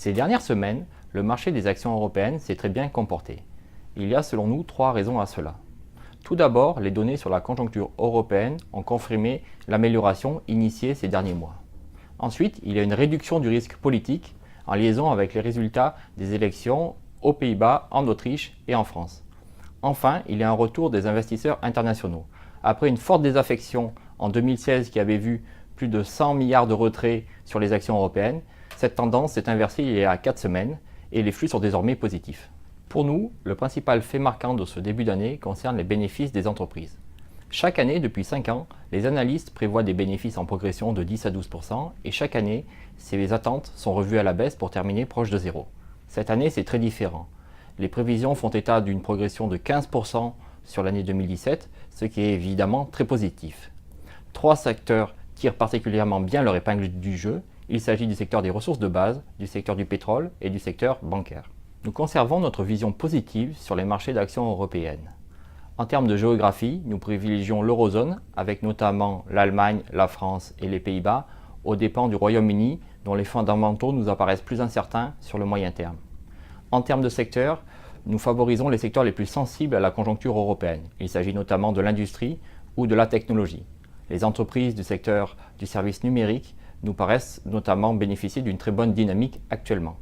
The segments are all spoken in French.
Ces dernières semaines, le marché des actions européennes s'est très bien comporté. Il y a selon nous 3 raisons à cela. Tout d'abord, les données sur la conjoncture européenne ont confirmé l'amélioration initiée ces derniers mois. Ensuite, il y a une réduction du risque politique en liaison avec les résultats des élections aux Pays-Bas, en Autriche et en France. Enfin, il y a un retour des investisseurs internationaux. Après une forte désaffection en 2016 qui avait vu plus de 100 milliards de retraits sur les actions européennes, cette tendance s'est inversée il y a 4 semaines et les flux sont désormais positifs. Pour nous, le principal fait marquant de ce début d'année concerne les bénéfices des entreprises. Chaque année, depuis 5 ans, les analystes prévoient des bénéfices en progression de 10 à 12% et chaque année, ces attentes sont revues à la baisse pour terminer proche de zéro. Cette année, c'est très différent. Les prévisions font état d'une progression de 15% sur l'année 2017, ce qui est évidemment très positif. 3 secteurs tirent particulièrement bien leur épingle du jeu. Il s'agit du secteur des ressources de base, du secteur du pétrole et du secteur bancaire. Nous conservons notre vision positive sur les marchés d'actions européennes. En termes de géographie, nous privilégions l'eurozone, avec notamment l'Allemagne, la France et les Pays-Bas, aux dépens du Royaume-Uni, dont les fondamentaux nous apparaissent plus incertains sur le moyen terme. En termes de secteurs, nous favorisons les secteurs les plus sensibles à la conjoncture européenne. Il s'agit notamment de l'industrie ou de la technologie. Les entreprises du secteur du service numérique nous paraissent notamment bénéficier d'une très bonne dynamique actuellement.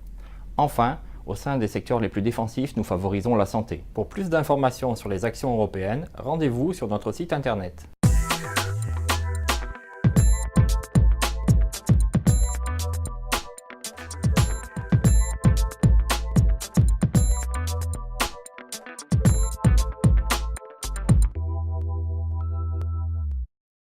Enfin, au sein des secteurs les plus défensifs, nous favorisons la santé. Pour plus d'informations sur les actions européennes, rendez-vous sur notre site internet.